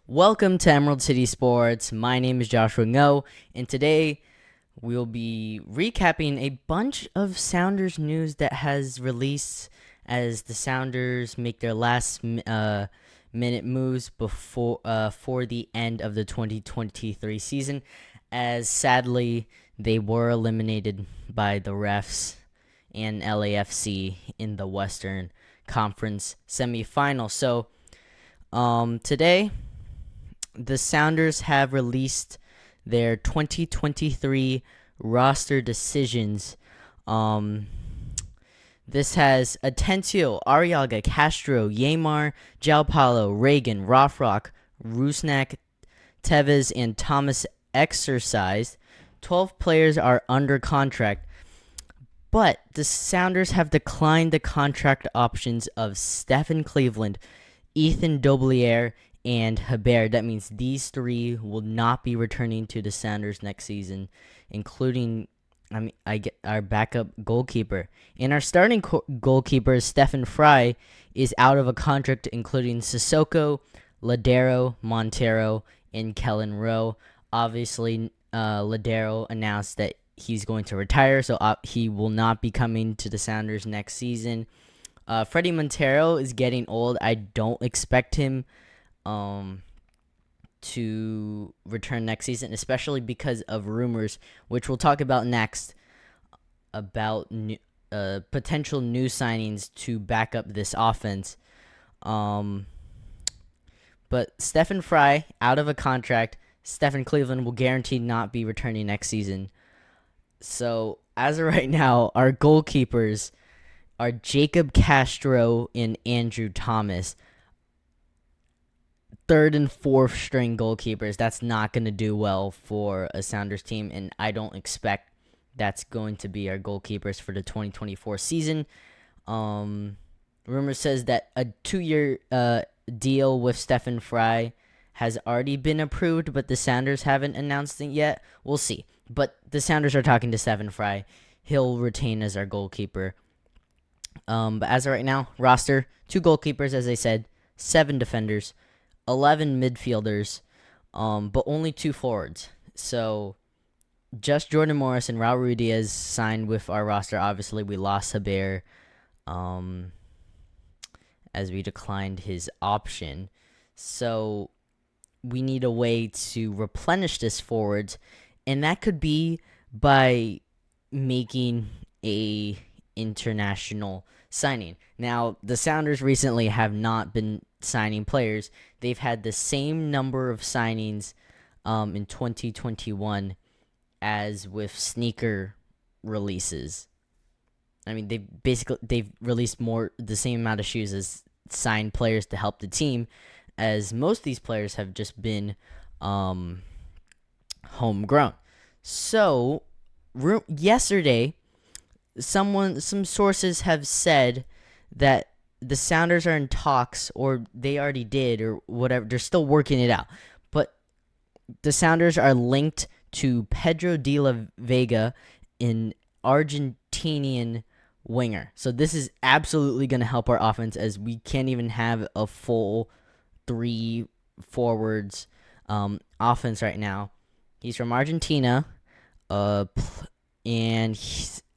Welcome to Emerald City Sports. My name is Joshua Ngo, and today we'll be recapping a bunch of Sounders news that has released as the Sounders make their last minute moves before for the end of the 2023 season, as sadly they were eliminated by the refs and LAFC in the Western Conference semifinal. So today the Sounders have released their 2023 roster decisions. This has Atencio, Arriaga, Castro, Yamar, Jalpalo, Reagan, Rothrock, Rusnak, Tevez, and Thomas exercised. 12 players are under contract, but the Sounders have declined the contract options of Stephen Cleveland, Ethan Doblier, and Hebert. That means these three will not be returning to the Sounders next season, including our backup goalkeeper. And our starting goalkeeper, Stephen Fry, is out of a contract, including Sissoko, Ladero, Montero, and Kellen Rowe. Obviously, Ladero announced that he's going to retire, so he will not be coming to the Sounders next season. Freddie Montero is getting old. I don't expect him to return next season, especially because of rumors, which we'll talk about next, about potential new signings to back up this offense. But Stephen Fry out of a contract. Stephen Cleveland will guaranteed not be returning next season. So as of right now, our goalkeepers are Jacob Castro and Andrew Thomas. Third and fourth string goalkeepers. That's not going to do well for a Sounders team, and I don't expect that's going to be our goalkeepers for the 2024 season. Rumor says that a 2-year deal with Stephen Fry has already been approved, but the Sounders haven't announced it yet. We'll see. But the Sounders are talking to Stephen Fry. He'll retain as our goalkeeper. But as of right now, roster, 2 goalkeepers, as I said, 7 defenders, 11 midfielders, but only 2 forwards. So just Jordan Morris and Raul Ruidiaz signed with our roster. Obviously, we lost Hebert as we declined his option. So we need a way to replenish this forwards, and that could be by making a international signing. Now, the Sounders recently have not been signing players. They've had the same number of signings in 2021 as with sneaker releases. I mean, they've released the same amount of shoes as signed players to help the team, as most of these players have just been homegrown. So yesterday, some sources have said that the Sounders are in talks, or they already did, or whatever. They're still working it out. But the Sounders are linked to Pedro de la Vega, an Argentinian winger. So this is absolutely going to help our offense, as we can't even have a full 3 forwards offense right now. He's from Argentina, and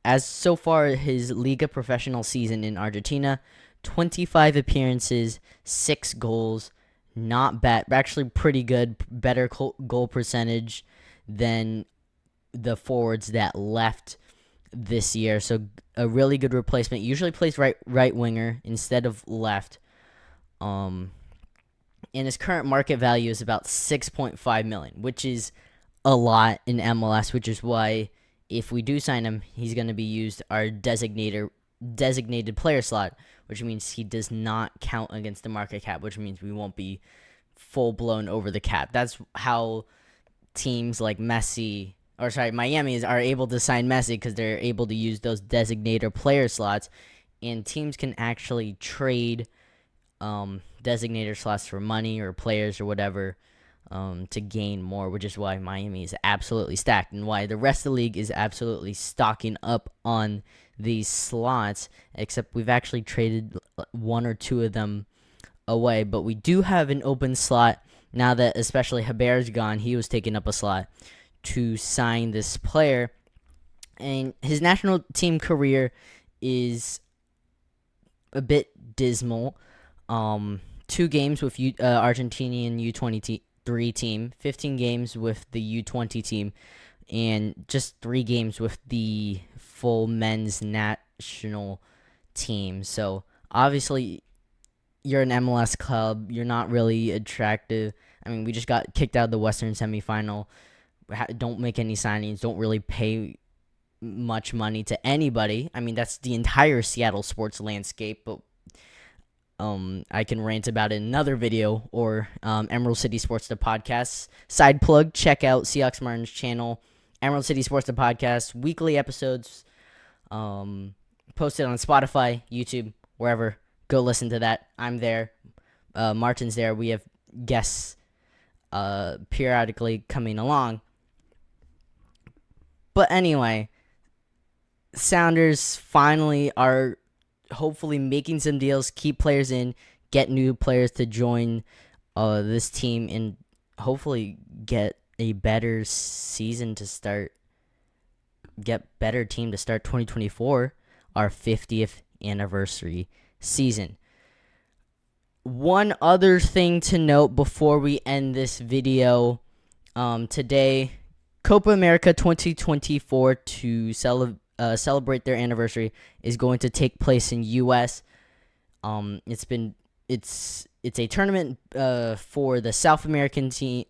as so far his Liga Professional season in Argentina, 25 appearances, 6 goals, not bad, actually pretty good, better goal percentage than the forwards that left this year. So a really good replacement. Usually plays right winger instead of left. And his current market value is about 6.5 million, which is a lot in MLS, which is why if we do sign him, he's going to be used our designated player slot, which means he does not count against the market cap, which means we won't be full-blown over the cap. That's how teams like Miami are able to sign Messi, because they're able to use those designated player slots, and teams can actually trade designator slots for money or players or whatever to gain more, which is why Miami is absolutely stacked and why the rest of the league is absolutely stocking up on these slots, except we've actually traded 1 or 2 of them away. But we do have an open slot now that especially Hebert's gone, he was taking up a slot to sign this player. And his national team career is a bit dismal. 2 games with Argentinian U23 team, 15 games with the U20 team, and just 3 games with the full men's national team. So obviously, you're an MLS club. You're not really attractive. I mean, we just got kicked out of the Western semifinal. Don't make any signings. Don't really pay much money to anybody. I mean, that's the entire Seattle sports landscape, but I can rant about it in another video, or Emerald City Sports, the podcast. Side plug, check out SeahawksMartin's channel, Emerald City Sports, the podcast. Weekly episodes posted on Spotify, YouTube, wherever. Go listen to that. I'm there. Martin's there. We have guests periodically coming along. But anyway, Sounders finally are hopefully making some deals, keep players in, get new players to join this team, and hopefully get a better season to start, get better team to start 2024, our 50th anniversary season. One other thing to note before we end this video, today, Copa America 2024 to celebrate their anniversary is going to take place in U.S. It's a tournament for the South American team,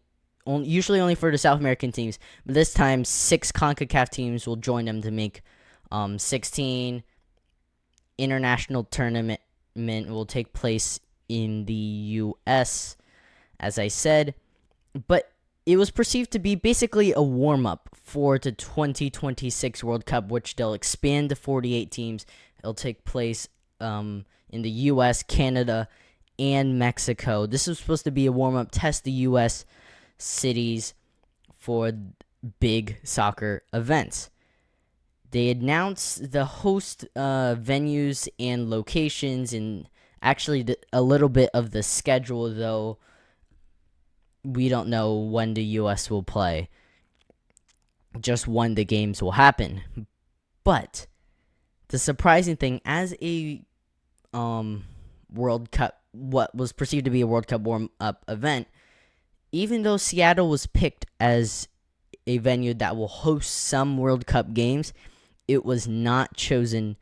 usually only for the South American teams, but this time 6 CONCACAF teams will join them to make 16. International tournament will take place in the U.S., as I said, but it was perceived to be basically a warm-up for the 2026 World Cup, which they'll expand to 48 teams. It'll take place in the U.S., Canada, and Mexico. This is supposed to be a warm-up, test the U.S. cities for big soccer events. They announced the host venues and locations, and actually a little bit of the schedule, though we don't know when the U.S. will play, just when the games will happen. But the surprising thing, as a World Cup, what was perceived to be a World Cup warm-up event, even though Seattle was picked as a venue that will host some World Cup games, it was not chosen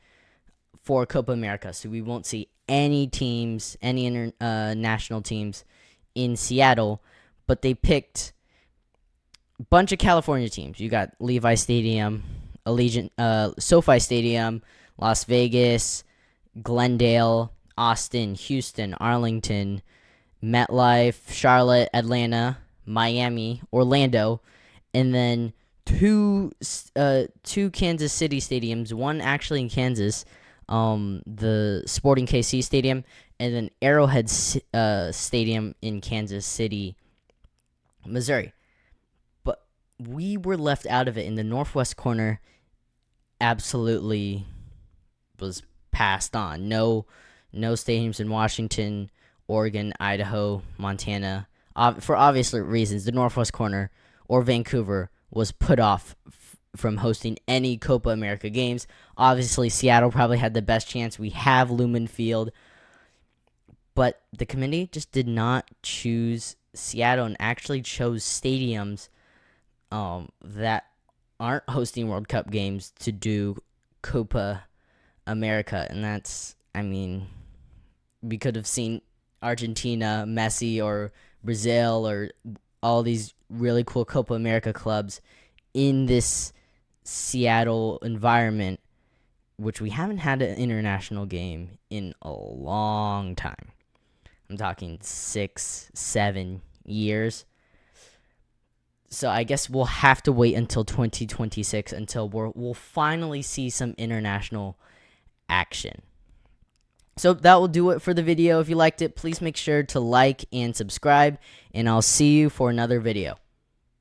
for Copa America. So we won't see any teams, any international teams in Seattle, but they picked a bunch of California teams. You got Levi Stadium, SoFi Stadium, Las Vegas, Glendale, Austin, Houston, Arlington, MetLife, Charlotte, Atlanta, Miami, Orlando, and then two Kansas City stadiums, one actually in Kansas, the Sporting KC Stadium, and then Arrowhead Stadium in Kansas City, Missouri. But we were left out of it in the northwest corner. Absolutely was passed on. No stadiums in Washington, Oregon, Idaho, Montana. For obvious reasons, the northwest corner or Vancouver was put off from hosting any Copa America games. Obviously, Seattle probably had the best chance. We have Lumen Field. But the committee just did not choose Seattle and actually chose stadiums that aren't hosting World Cup games to do Copa America. And that's, I mean, we could have seen Argentina, Messi, or Brazil, or all these really cool Copa America clubs in this Seattle environment, which we haven't had an international game in a long time. I'm talking 6-7 years. So I guess we'll have to wait until 2026 until we'll finally see some international action. So that will do it for the video. If you liked it, please make sure to like and subscribe, and I'll see you for another video.